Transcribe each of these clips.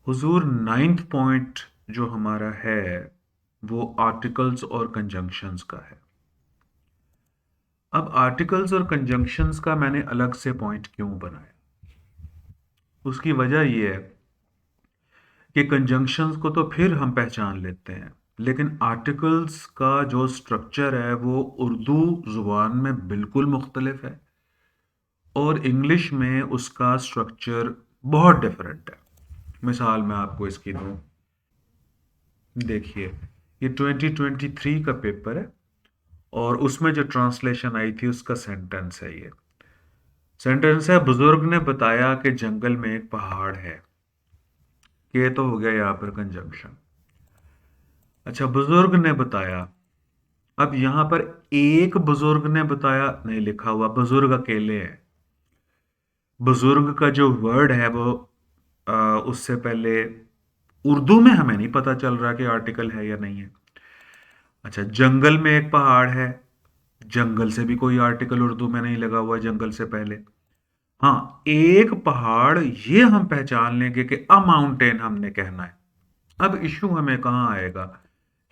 हुजूर, ninth point जो हमारा है वो आर्टिकल्स और कंजंक्शंस का है। अब आर्टिकल्स और कंजंक्शंस का मैंने अलग से पॉइंट क्यों बनाया, उसकी वजह यह है कि कंजंक्शंस को तो फिर हम पहचान लेते हैं, लेकिन आर्टिकल्स का जो स्ट्रक्चर है वो उर्दू ज़ुबान में बिल्कुल मुख्तलिफ है और इंग्लिश में उसका स्ट्रक्चर बहुत डिफरेंट है। मिसाल मैं आपको इसकी दूं, देखिए, ये 2023 का पेपर है और उसमें जो ट्रांसलेशन आई थी उसका सेंटेंस है। ये सेंटेंस है, बुजुर्ग ने बताया कि जंगल में एक पहाड़ है। ये तो हो गया यहाँ पर कंजंक्शन। अच्छा, बुजुर्ग ने बताया। अब यहां पर एक बुजुर्ग ने बताया नहीं लिखा हुआ, बुजुर्ग अकेले है। बुजुर्ग का जो वर्ड है वो उससे पहले उर्दू में हमें नहीं पता चल रहा कि आर्टिकल है या नहीं है। अच्छा, जंगल में एक पहाड़ है, जंगल से भी कोई आर्टिकल उर्दू में नहीं लगा हुआ जंगल से पहले। हाँ, एक पहाड़ ये हम पहचान लेंगे कि अ माउंटेन हमने कहना है। अब इशू हमें कहाँ आएगा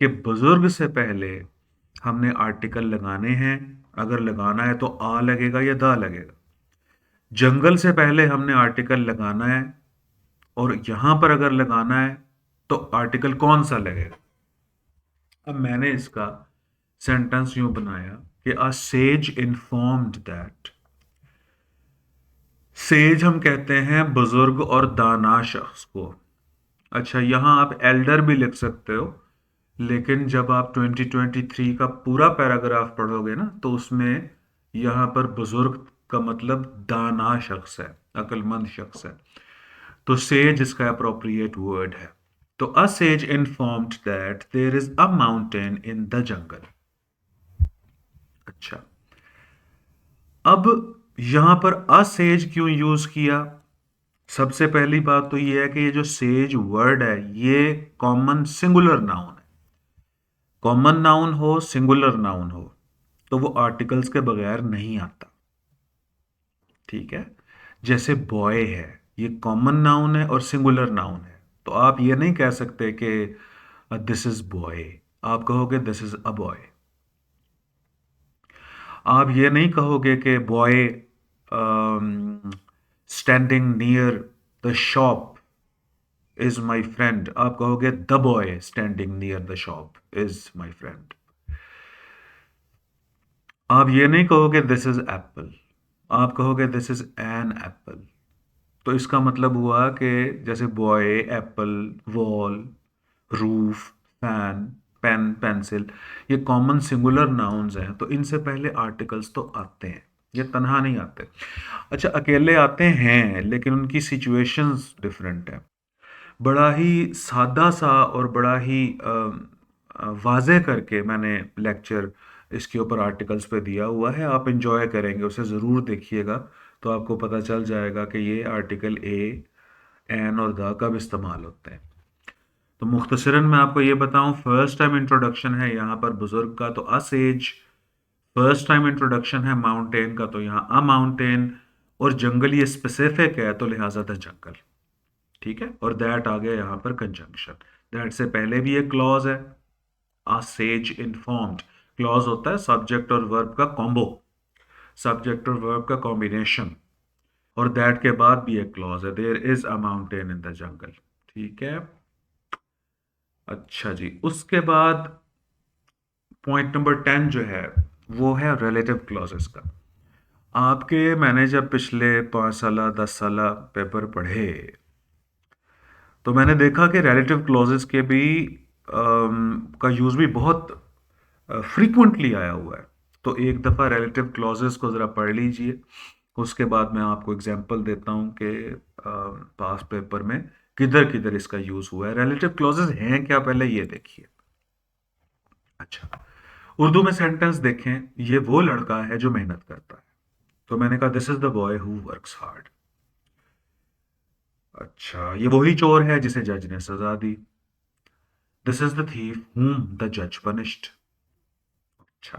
कि बुजुर्ग से पहले हमने आर्टिकल लगाने हैं। अगर लगाना है तो आ लगेगा या दा लगेगा। जंगल से पहले हमने आर्टिकल लगाना है और यहां पर अगर लगाना है तो आर्टिकल कौन सा लगेगा। अब मैंने इसका सेंटेंस यूं बनाया कि अ सेज इन्फॉर्म्ड दैट। सेज हम कहते हैं बुजुर्ग और दाना शख्स को। अच्छा, यहां आप एल्डर भी लिख सकते हो, लेकिन जब आप 2023 का पूरा पैराग्राफ पढ़ोगे ना तो उसमें यहां पर बुजुर्ग का मतलब दाना शख्स है, अक्लमंद शख्स है। तो सेज इसका अप्रोप्रिएट वर्ड है। तो a sage informed that there is a mountain in the jungle. अच्छा, अब यहां पर अ सेज क्यों यूज किया। सबसे पहली बात तो यह है कि ये जो सेज वर्ड है ये कॉमन सिंगुलर नाउन है। कॉमन नाउन हो, सिंगुलर नाउन हो, तो वो आर्टिकल्स के बगैर नहीं आता। ठीक है, जैसे बॉय है, ये कॉमन नाउन है और सिंगुलर नाउन है। तो आप ये नहीं कह सकते कि दिस इज बॉय, आप कहोगे दिस इज अ बॉय। आप ये नहीं कहोगे कि boy standing near the shop is my friend, आप कहोगे the boy standing near the shop is my friend. आप ये नहीं कहोगे दिस इज एप्पल, आप कहोगे दिस इज एन एप्पल। तो इसका मतलब हुआ कि जैसे boy, apple, wall, roof, fan, pen, pencil, ये कॉमन सिंगुलर नाउन्स हैं, तो इनसे पहले आर्टिकल्स तो आते हैं, ये तनहा नहीं आते। अच्छा, अकेले आते हैं लेकिन उनकी सिचुएशंस डिफरेंट है। बड़ा ही सादा सा और बड़ा ही वाज़े करके मैंने लेक्चर इसके ऊपर आर्टिकल्स पे दिया हुआ है, आप इंजॉय करेंगे, उसे ज़रूर देखिएगा। तो आपको पता चल जाएगा कि ये आर्टिकल ए, एन और द कब इस्तेमाल होते हैं। तो मुख्तसरन मैं आपको ये बताऊं, फर्स्ट टाइम इंट्रोडक्शन है यहाँ पर बुजुर्ग का तो a says, first time introduction है माउंटेन का तो यहाँ अ माउंटेन, और जंगल ये स्पेसिफिक है तो लिहाजा द जंगल। ठीक है, और दैट आ गया यहाँ पर कंजंक्शन। दैट से पहले भी एक क्लॉज है, आ सेज इन्फॉर्म्ड। क्लॉज होता है सब्जेक्ट और वर्ब का कॉम्बो, सब्जेक्ट और वर्ब का कॉम्बिनेशन। और दैट के बाद भी एक क्लॉज है, there is a mountain in the jungle. ठीक है। अच्छा जी, उसके बाद पॉइंट नंबर 10 जो है वो है रिलेटिव क्लॉजेस का। आपके मैंने जब पिछले 5 साल 10 साल पेपर पढ़े तो मैंने देखा कि रिलेटिव क्लॉजेस के भी का यूज भी बहुत फ्रीक्वेंटली आया हुआ है। तो एक दफ़ा रिलेटिव क्लॉजेस को ज़रा पढ़ लीजिए, उसके बाद मैं आपको एग्जांपल देता हूँ कि पास पेपर में किधर किधर इसका यूज़ हुआ है। रिलेटिव क्लॉजेस हैं क्या, पहले ये देखिए। अच्छा, उर्दू में सेंटेंस देखें, ये वो लड़का है जो मेहनत करता है, तो मैंने कहा this is the boy who works hard. अच्छा, ये वही चोर है जिसे जज ने सजा दी। This is the thief whom the जज punished। अच्छा,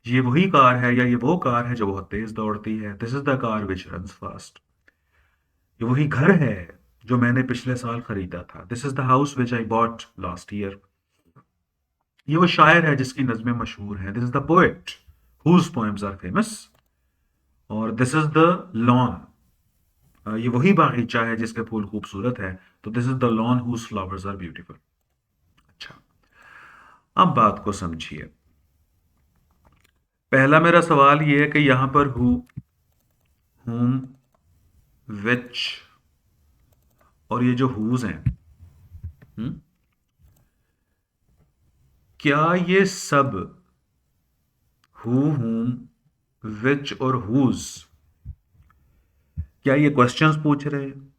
ये वही कार है या ये वो कार है जो बहुत तेज दौड़ती है। This is the car which runs fast. ये वही घर है जो मैंने पिछले साल खरीदा था। This is the house which I bought last year. ये वो शायर है जिसकी नज़में मशहूर हैं। This is the poet whose poems are famous. और दिस इज द लॉन, ये वही बागीचा है जिसके फूल खूबसूरत है। तो this is the lawn whose flowers are beautiful. अच्छा, अब बात को समझिए। पहला मेरा सवाल ये है कि यहां पर हु, हुम, विच और ये जो हुज हैं, हम्म, क्या ये सब हु, हुम, विच और हुज, क्या ये क्वेश्चंस पूछ रहे हैं?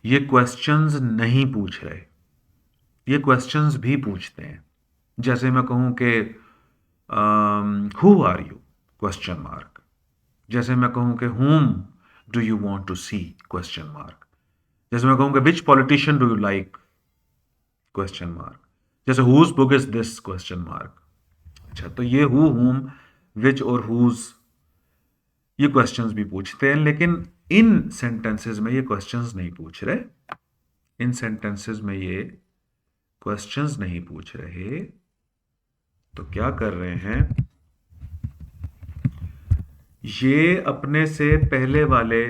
ये क्वेश्चंस नहीं पूछ रहे। ये क्वेश्चंस भी पूछते हैं। जैसे मैं कहूं कि who are you, question mark. जैसे मैं कहूं कि whom do you want to see, question mark. जैसे मैं कहूं कि which politician do you like, question mark. जैसे whose book is this, question mark. अच्छा, तो ये हु, हुम, विच और हुज, ये क्वेश्चंस भी पूछते हैं, लेकिन इन सेंटेंसेस में ये क्वेश्चंस नहीं पूछ रहे। इन सेंटेंसेस में ये क्वेश्चंस नहीं पूछ रहे। तो क्या कर रहे हैं, ये अपने से पहले वाले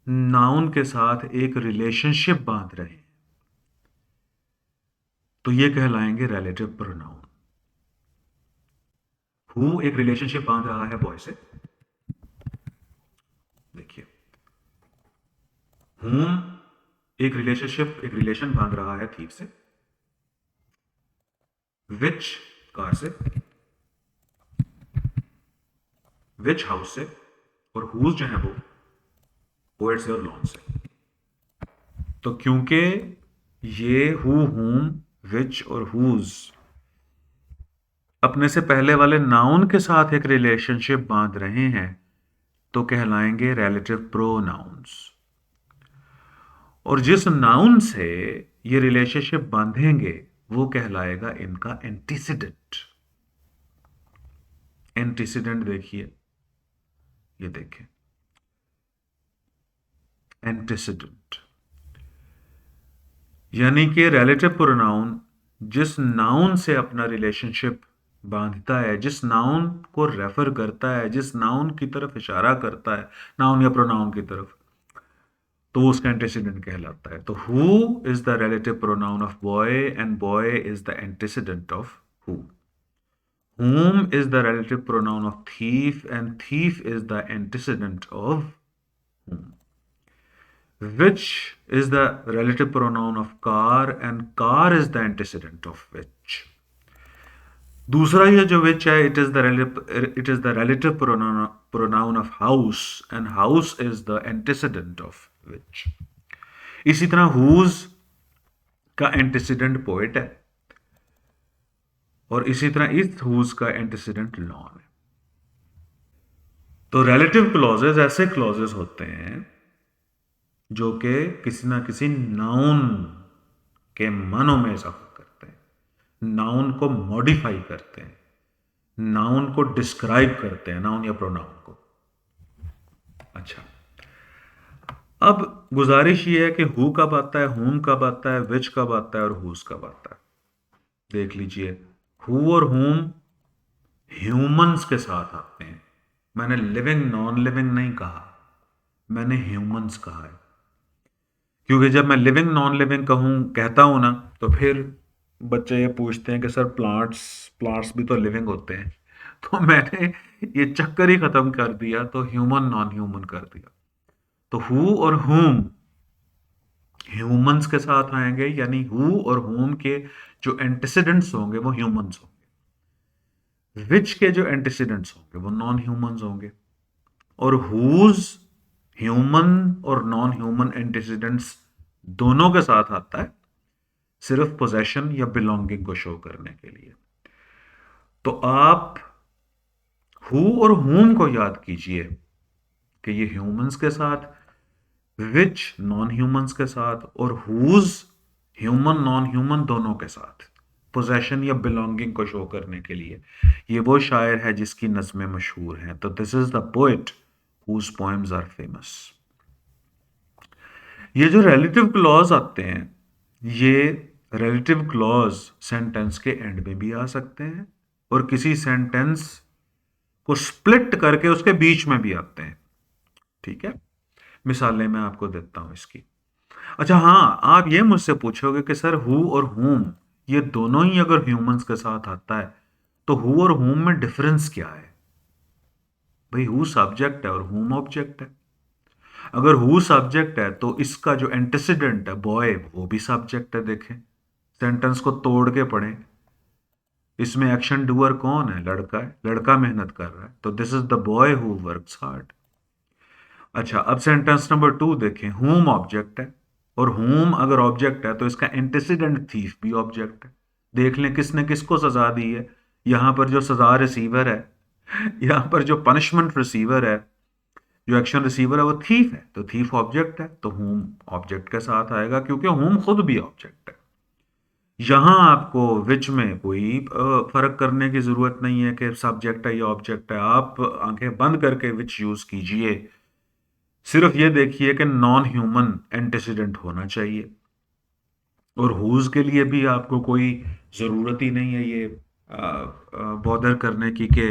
नाउन के साथ एक रिलेशनशिप बांध रहे हैं। तो ये कहलाएंगे रिलेटिव प्रोनाउन। हु एक रिलेशनशिप बांध रहा है बॉय से, देखिए। हुम एक रिलेशन बांध रहा है थीव से। विच कार से, विच हाउस से, और हुज जो है वो पोएट से और लॉन से। तो क्योंकि ये हु, हुम, विच और हुज अपने से पहले वाले नाउन के साथ एक रिलेशनशिप बांध रहे हैं, तो कहलाएंगे रिलेटिव प्रोनाउंस। और जिस नाउन से ये रिलेशनशिप बांधेंगे वो कहलाएगा इनका एंटीसीडेंट। एंटीसीडेंट देखिए, ये देखें, एंटीसीडेंट यानी कि रिलेटिव प्रोनाउन जिस नाउन से अपना रिलेशनशिप बांधता है, जिस नाउन को रेफर करता है, जिस नाउन की तरफ इशारा करता है, नाउन या प्रोनाउन की तरफ, तो वो उसका एंटीसीडेंट कहलाता है। तो who is the relative pronoun of boy and boy is the antecedent of who. Whom is the relative pronoun of thief and thief is the antecedent of whom. Which is the relative pronoun of car and car is the antecedent of which. दूसरा ये जो which है, it is the relative pronoun of house and house is the antecedent of which. इसी तरह whose का antecedent poet है और इसी तरह इस whose का antecedent lawn है। तो रिलेटिव क्लॉजेज ऐसे क्लॉजेज होते हैं जो कि किसी ना किसी नाउन के मानों में इजाफा करते हैं, नाउन को मॉडिफाई करते हैं, नाउन को डिस्क्राइब करते हैं, नाउन या प्रोनाउन को। अच्छा, अब गुजारिश ये है कि हु कब आता है, हुम कब आता है, विच कब आता है और हुज कब आता है। देख लीजिए, हु और हुम ह्यूमंस के साथ आते हैं। मैंने लिविंग नॉन लिविंग नहीं कहा, मैंने ह्यूमंस कहा है। क्योंकि जब मैं लिविंग नॉन लिविंग कहता हूं ना, तो फिर बच्चे ये पूछते हैं कि सर प्लांट्स प्लांट्स भी तो लिविंग होते हैं। तो मैंने ये चक्कर ही खत्म कर दिया, तो ह्यूमन नॉन ह्यूमन कर दिया। तो हु और हुम ह्यूमंस के साथ आएंगे, यानी हु और हुम के जो एंटीसीडेंट्स होंगे वो ह्यूमंस होंगे। विच के जो एंटीसीडेंट्स होंगे वो नॉन ह्यूमंस होंगे। और हुज ह्यूमन और नॉन ह्यूमन एंटीसीडेंट्स दोनों के साथ आता है, सिर्फ पोजेशन या बिलोंगिंग को शो करने के लिए। तो आप हु और हुम को याद कीजिए कि ये ह्यूमंस के साथ, विच नॉन ह्यूमंस के साथ और हुज ह्यूमन नॉन ह्यूमन दोनों के साथ, पोजेशन या बिलोंगिंग को शो करने के लिए। ये वो शायर है जिसकी नज़में मशहूर हैं। तो this is the poet whose poems are famous. ये जो रिलेटिव क्लॉज आते हैं, ये रिलेटिव क्लॉज सेंटेंस के एंड में भी आ सकते हैं और किसी सेंटेंस को स्प्लिट करके उसके बीच में भी आते हैं। ठीक है, मिसालें मैं आपको देता हूं इसकी। अच्छा हाँ, आप ये मुझसे पूछोगे कि सर हु और हुम ये दोनों ही अगर ह्यूमंस के साथ आता है तो हु और हुम में डिफरेंस क्या है? भाई हु सब्जेक्ट है और हुम ऑब्जेक्ट है। अगर हु सब्जेक्ट है तो इसका जो एंटीसीडेंट है बॉय वो भी सब्जेक्ट है। देखें, सेंटेंस को तोड़ के पढ़ें। इसमें एक्शन डूअर कौन है? लड़का है, लड़का मेहनत कर रहा है, तो this is the boy who works hard. अच्छा, अब सेंटेंस नंबर 2 देखें, हुम ऑब्जेक्ट है और हुम अगर ऑब्जेक्ट है तो इसका एंटीसीडेंट थीफ भी ऑब्जेक्ट है। देख लें किसने किसको सजा दी है। यहां पर जो सजा रिसीवर है, यहां पर जो पनिशमेंट रिसीवर है, जो एक्शन रिसीवर है वो थीफ है, तो थीफ ऑब्जेक्ट है, तो हुम ऑब्जेक्ट के साथ आएगा क्योंकि हुम खुद भी ऑब्जेक्ट है। यहां आपको विच में कोई फर्क करने की जरूरत नहीं है कि सब्जेक्ट है या ऑब्जेक्ट है। आप आंखें बंद करके विच यूज कीजिए, सिर्फ ये देखिए कि नॉन ह्यूमन एंटीसीडेंट होना चाहिए। और हुज के लिए भी आपको कोई ज़रूरत ही नहीं है ये बॉदर करने की कि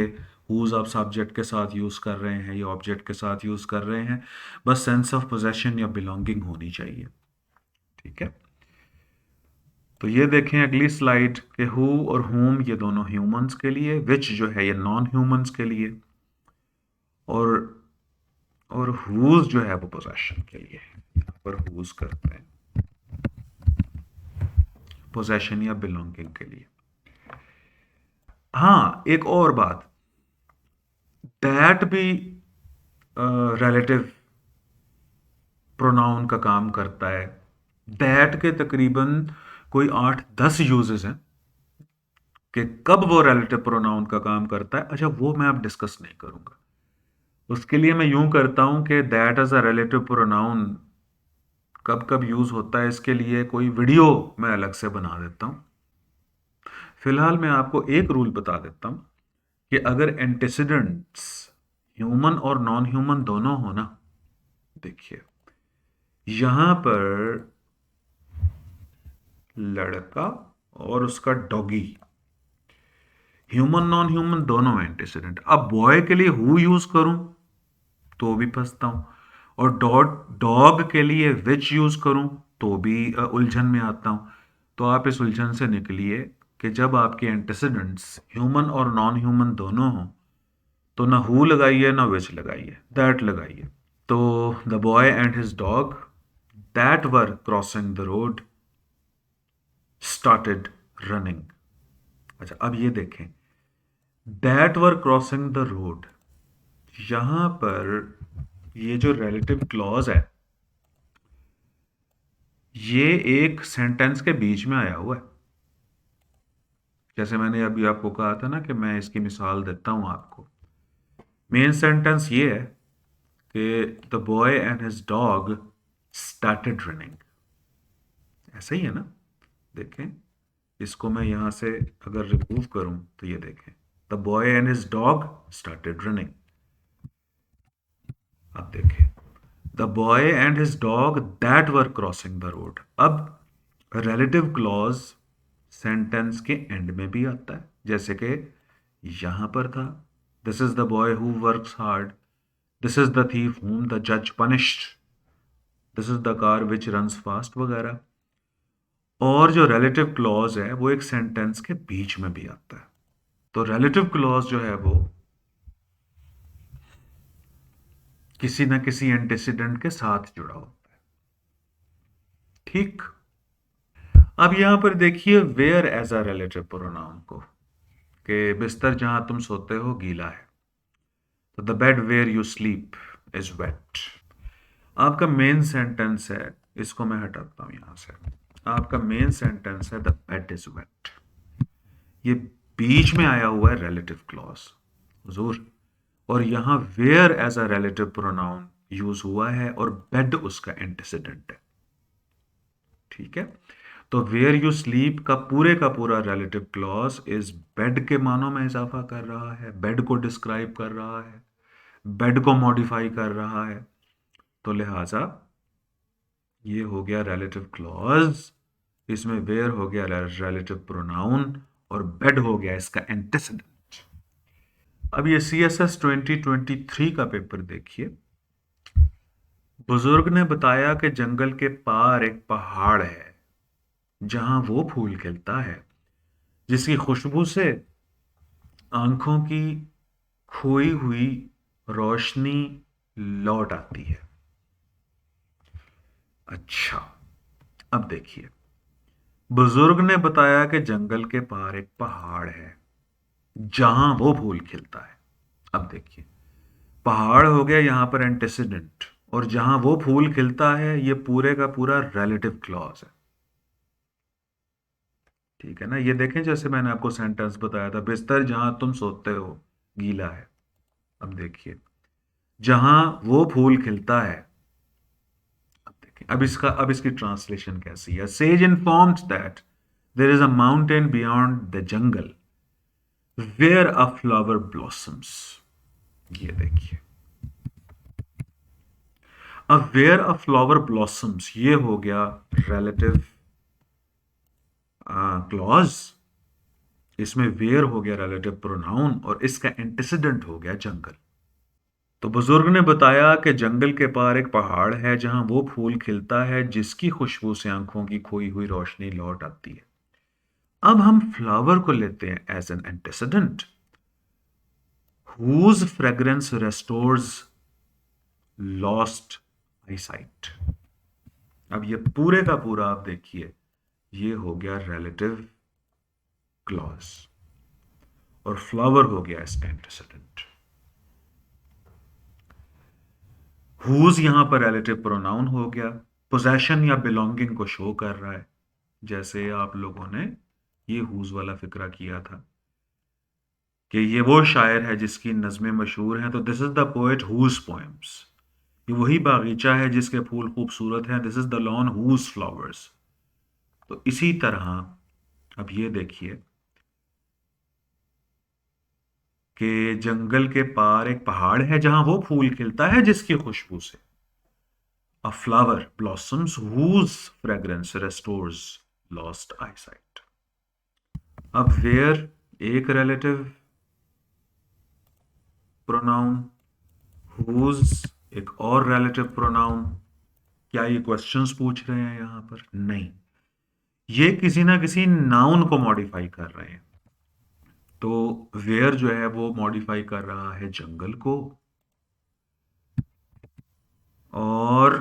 हुज आप सब्जेक्ट के साथ यूज़ कर रहे हैं या ऑब्जेक्ट के साथ यूज़ कर रहे हैं। बस सेंस ऑफ पोजेशन या बिलोंगिंग होनी चाहिए। ठीक है, तो ये देखें अगली स्लाइड के हु और हुम ये दोनों ह्यूमंस के लिए, विच जो है ये नॉन ह्यूमंस के लिए, और हुज जो है वो पोजेशन के लिए। यहाँ पर हुज करते हैं पोजेशन या बिलोंगिंग के लिए। हाँ, एक और बात, दैट भी रिलेटिव प्रोनाउन का काम करता है। दैट के तकरीबन कोई 8-10 यूजेस हैं कि कब वो रिलेटिव प्रोनाउन का काम करता है। अच्छा, वो मैं अब डिस्कस नहीं करूंगा। उसके लिए मैं यूं करता हूं कि that as a relative pronoun कब कब यूज होता है, इसके लिए कोई वीडियो मैं अलग से बना देता हूं। फिलहाल मैं आपको एक रूल बता देता हूं कि अगर एंटीसीडेंट्स ह्यूमन और नॉन ह्यूमन दोनों हो ना, देखिए यहां पर लड़का और उसका डॉगी, ह्यूमन नॉन ह्यूमन दोनों एंटीसीडेंट। अब बॉय के लिए हु यूज करूं तो भी फंसता हूं, और डॉग के लिए विच यूज करूं तो भी उलझन में आता हूं। तो आप इस उलझन से निकलिए कि जब आपके एंटीसीडेंट्स ह्यूमन और नॉन ह्यूमन दोनों हों तो ना हु लगाइए ना विच लगाइए, दैट लगाइए। तो the boy and his dog that were crossing the road started running. अच्छा, अब ये देखें, that were crossing the road, यहां पर ये जो रिलेटिव क्लॉज है ये एक सेंटेंस के बीच में आया हुआ है। जैसे मैंने अभी आपको कहा था ना कि मैं इसकी मिसाल देता हूं आपको। मेन सेंटेंस ये है कि the boy and his dog started running. ऐसा ही है ना? देखें, इसको मैं यहां से अगर रिमूव करूं तो ये देखें, the boy and his dog started running. अब देखें, the boy and his dog that were crossing the road. अब रिलेटिव क्लॉज सेंटेंस के एंड में भी आता है, जैसे कि यहां पर था, this is the boy who works hard, this is the thief whom the जज punished, this is the car which runs fast वगैरह। और जो रिलेटिव क्लॉज है वो एक सेंटेंस के बीच में भी आता है। तो रिलेटिव क्लॉज जो है वो किसी ना किसी एंटीसीडेंट के साथ जुड़ा होता है। ठीक, अब यहां पर देखिए where as a relative pronoun को, कि बिस्तर जहां तुम सोते हो गीला है, तो the bed where you sleep is wet. आपका मेन सेंटेंस है, इसको मैं हटाता हूं यहां से, आपका मेन सेंटेंस है द बेड इज वेट। ये बीच में आया हुआ है रिलेटिव क्लॉज हुजूर, और यहां where as a relative pronoun use हुआ है और बेड उसका एंटीसीडेंट है। ठीक है, तो वेयर यू स्लीप का पूरा रिलेटिव क्लॉज इस बेड के मानों में इजाफा कर रहा है, बेड को डिस्क्राइब कर रहा है, बेड को मॉडिफाई कर रहा है। तो लिहाजा ये हो गया रिलेटिव क्लॉज, इसमें वेयर हो गया रिलेटिव प्रोनाउन, और बेड हो गया इसका एंटेसिडेंट। अब ये CSS 2023 का पेपर देखिए। बुजुर्ग ने बताया कि जंगल के पार एक पहाड़ है जहां वो फूल खिलता है जिसकी खुशबू से आंखों की खोई हुई रोशनी लौट आती है। अच्छा, अब देखिए, बुजुर्ग ने बताया कि जंगल के पार एक पहाड़ है जहां वो फूल खिलता है। अब देखिए, पहाड़ हो गया यहां पर एंटेसिडेंट, और जहां वो फूल खिलता है ये पूरे का पूरा रिलेटिव क्लॉज है। ठीक है ना? ये देखें, जैसे मैंने आपको सेंटेंस बताया था, बिस्तर जहां तुम सोते हो गीला है। अब देखिए, जहां वो फूल खिलता है। अब देखिए, अब इसकी ट्रांसलेशन कैसी है। Sage informed that there is a mountain beyond the jungle where a flower blossoms. ये देखिए, अब वेयर अ फ्लावर ब्लॉसम्स ये हो गया रिलेटिव क्लॉज, इसमें वेयर हो गया रिलेटिव प्रोनाउन, और इसका एंटीसीडेंट हो गया जंगल। तो बुजुर्ग ने बताया कि जंगल के पार एक पहाड़ है जहां वो फूल खिलता है जिसकी खुशबू से आंखों की खोई हुई रोशनी लौट आती है। अब हम फ्लावर को लेते हैं as an antecedent, whose fragrance restores lost eyesight। अब ये पूरे का पूरा आप देखिए, ये हो गया रिलेटिव क्लॉज, और फ्लावर हो गया इसका एंटीसीडेंट। हुज यहां पर रिलेटिव प्रोनाउन हो गया, पोजेशन या बिलोंगिंग को शो कर रहा है। जैसे आप लोगों ने ये हुज वाला फिक्रा किया था कि ये वो शायर है जिसकी नज़में मशहूर हैं, तो this is the poet whose poems. ये वही बागीचा है जिसके फूल खूबसूरत हैं, this is the lawn whose flowers. तो इसी तरह अब ये देखिए कि जंगल के पार एक पहाड़ है जहां वो फूल खिलता है जिसकी खुशबू से अ flower blossoms whose fragrance restores lost eyesight। अब वेयर एक रिलेटिव प्रोनाउन, whose एक और रिलेटिव प्रोनाउन। क्या ये क्वेश्चंस पूछ रहे हैं यहां पर? नहीं, ये किसी ना किसी नाउन को मॉडिफाई कर रहे हैं। तो वेयर जो है वो मॉडिफाई कर रहा है जंगल को, और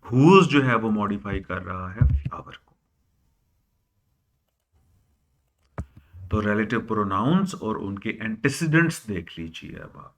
हुज जो है वो मॉडिफाई कर रहा है फ्लावर को। तो रिलेटिव प्रोनाउंस और उनके एंटीसीडेंट्स देख लीजिए अब आप।